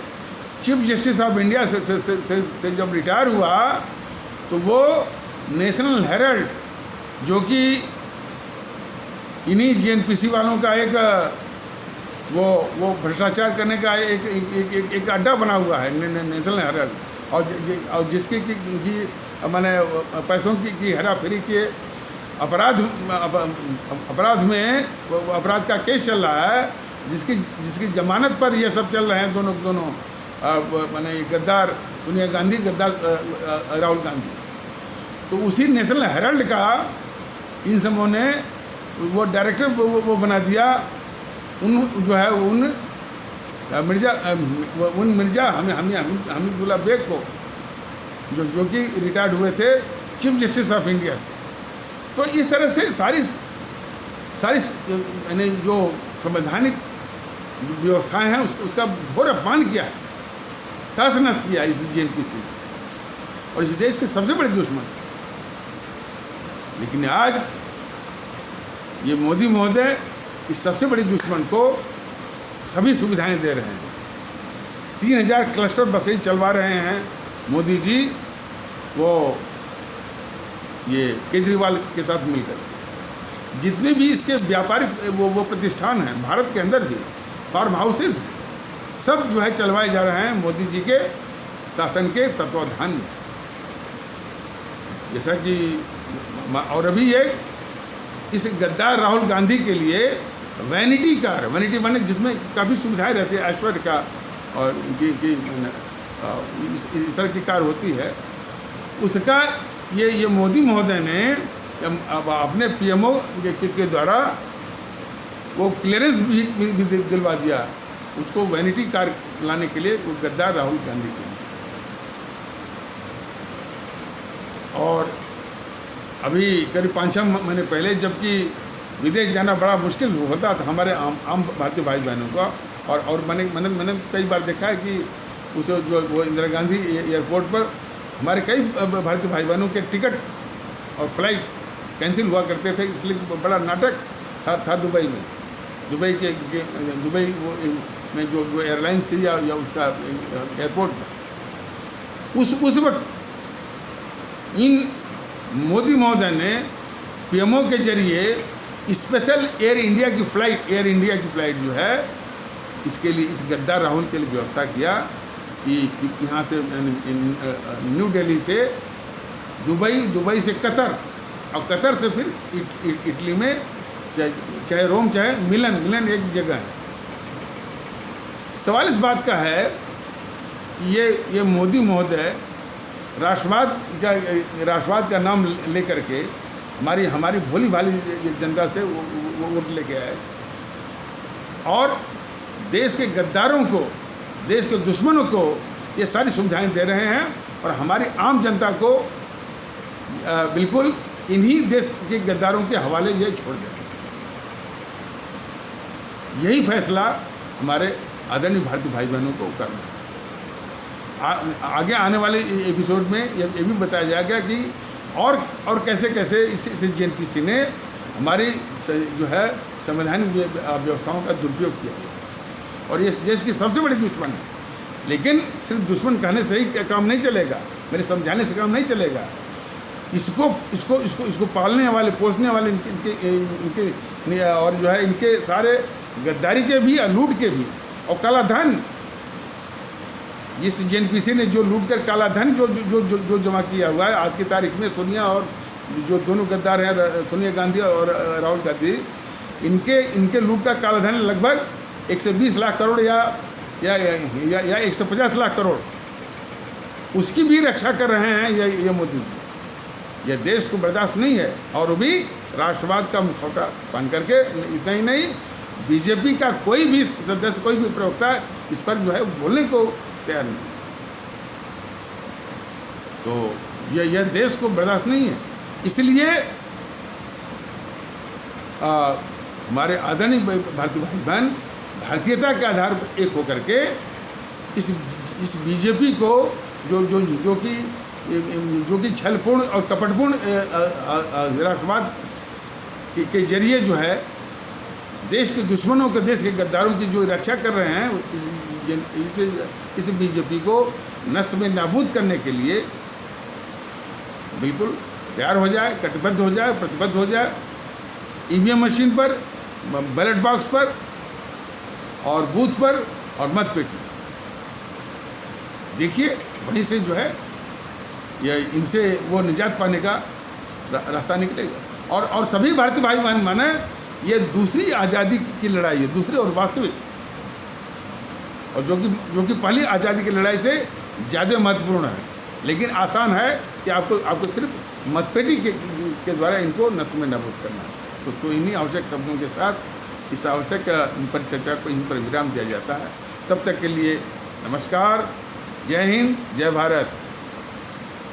chief justice of India से जब रिटायर हुआ तो वो नेशनल हेराल्ड, जो कि इन्हीं GNPC वालों का एक वो भ्रष्टाचार करने का एक अड्डा बना हुआ है, नेशनल हेराल्ड, और जिसकी माने पैसों की हेराफेरी के अपराध में अपराध का केस चल रहा है, जिसकी जमानत पर ये सब चल रहे हैं दोनों माने गद्दार सोनिया गांधी, गद्दार राहुल गांधी। तो उसी नेशनल हेराल्ड का इन सबों ने वो डायरेक्टर वो बना दिया उन उन मिर्ज़ा हमीदुल्लाह बेग को जो कि रिटायर्ड हुए थे चीफ जस्टिस ऑफ इंडिया से। तो इस तरह से सारी यानी जो संवैधानिक व्यवस्थाएं हैं उसका घोर अपमान किया है, तहस नहस किया इस JNPC और इस देश के सबसे बड़े दुश्मन। लेकिन आज ये मोदी महोदय इस सबसे बड़ी दुश्मन को सभी सुविधाएं दे रहे हैं। 3000 क्लस्टर बसें चलवा रहे हैं मोदी जी, वो ये केजरीवाल के साथ मिलकर। जितने भी इसके व्यापारिक वो प्रतिष्ठान हैं भारत के अंदर भी, फार्म हाउसेज हैं, सब जो है चलवाए जा रहे हैं मोदी जी के शासन के तत्वाधान में। जैसा कि और अभी एक इस गद्दार राहुल गांधी के लिए वैनिटी कार, वैनिटी माने जिसमें काफ़ी सुविधाएं रहती है, ऐश्वर्य का और इस तरह की कार होती है, उसका ये मोदी महोदय ने अब अपने PMO के द्वारा वो क्लियरेंस भी दिलवा दिया उसको वैनिटी कार लाने के लिए, वो गद्दार राहुल गांधी के लिए। और अभी करीब 5-6 महीने पहले जबकि विदेश जाना बड़ा मुश्किल होता था हमारे आम भारतीय भाई बहनों का, और मैंने कई बार देखा है कि उस जो वो इंदिरा गांधी एयरपोर्ट पर हमारे कई भारतीय भाई बहनों के टिकट और फ्लाइट कैंसिल हुआ करते थे, इसलिए बड़ा नाटक था दुबई में। दुबई में जो एयरलाइंस थी या उसका एयरपोर्ट पर उस वक्त इन मोदी महोदय ने PMO के जरिए स्पेशल एयर इंडिया की फ़्लाइट जो है इसके लिए, इस गद्दार राहुल के लिए व्यवस्था किया कि यहाँ से न्यू दिल्ली से दुबई से कतर, और कतर से फिर इटली में, चाहे रोम चाहे मिलन एक जगह है। सवाल इस बात का है कि ये मोदी महोदय राष्ट्रवाद का नाम लेकर के हमारी भोली भाली जनता से वो वोट लेके आए और देश के गद्दारों को, देश के दुश्मनों को ये सारी सुविधाएं दे रहे हैं और हमारी आम जनता को बिल्कुल इन्हीं देश के गद्दारों के हवाले ये छोड़ देते हैं। यही फैसला हमारे आदरणीय भारतीय भाई बहनों को करना है। आगे आने वाले एपिसोड में ये भी बताया जाएगा कि और कैसे इस JNPC ने हमारी जो है संवैधानिक व्यवस्थाओं का दुरुपयोग किया और ये देश की सबसे बड़ी दुश्मन है। लेकिन सिर्फ दुश्मन कहने से ही काम नहीं चलेगा, मेरे समझाने से काम नहीं चलेगा। इसको पालने वाले, पोसने वाले इनके और जो है इनके सारे गद्दारी के भी और लूट के भी और काला धन, इस JNPC ने जो लूट कर काला धन जो जमा किया हुआ है आज की तारीख में, सोनिया और जो दोनों गद्दार हैं सोनिया गांधी और राहुल गांधी, इनके लूट का काला धन लगभग 120 लाख करोड़ या 150 लाख करोड़, उसकी भी रक्षा कर रहे हैं ये मोदी जी। यह देश को बर्दाश्त नहीं है और वो भी राष्ट्रवाद का मुखौटा पहन करके। इतना ही नहीं, BJP का कोई भी सदस्य, कोई भी प्रवक्ता इस पर जो है बोलने को तैयार नहीं। तो यह देश को बर्दाश्त नहीं है। इसलिए हमारे आदरणीय भारतीय भाई बहन भारतीयता के आधार पर एक होकर के इस BJP को जो कि छलपूर्ण और कपटपूर्ण राष्ट्रवाद के जरिए जो है देश के दुश्मनों के, देश के गद्दारों की जो रक्षा कर रहे हैं, इस BJP को नष्ट में नाबूद करने के लिए बिल्कुल तैयार हो जाए, कटिबद्ध हो जाए, प्रतिबद्ध हो जाए। EVM मशीन पर, बैलेट बॉक्स पर और बूथ पर और मतपेटी, देखिए वहीं से जो है ये इनसे वो निजात पाने का रास्ता निकलेगा। और सभी भारतीय भाई बहन माने ये दूसरी आज़ादी की लड़ाई है, दूसरी और वास्तविक, और जो कि पहली आज़ादी की लड़ाई से ज़्यादा महत्वपूर्ण है। लेकिन आसान है कि आपको सिर्फ मतपेटी के द्वारा इनको नष्ट में नाबूद करना है। तो इन्हीं आवश्यक शब्दों के साथ इस आवश्यक पर चर्चा को यहीं पर विराम दिया जाता है। तब तक के लिए नमस्कार। जय हिंद, जय भारत।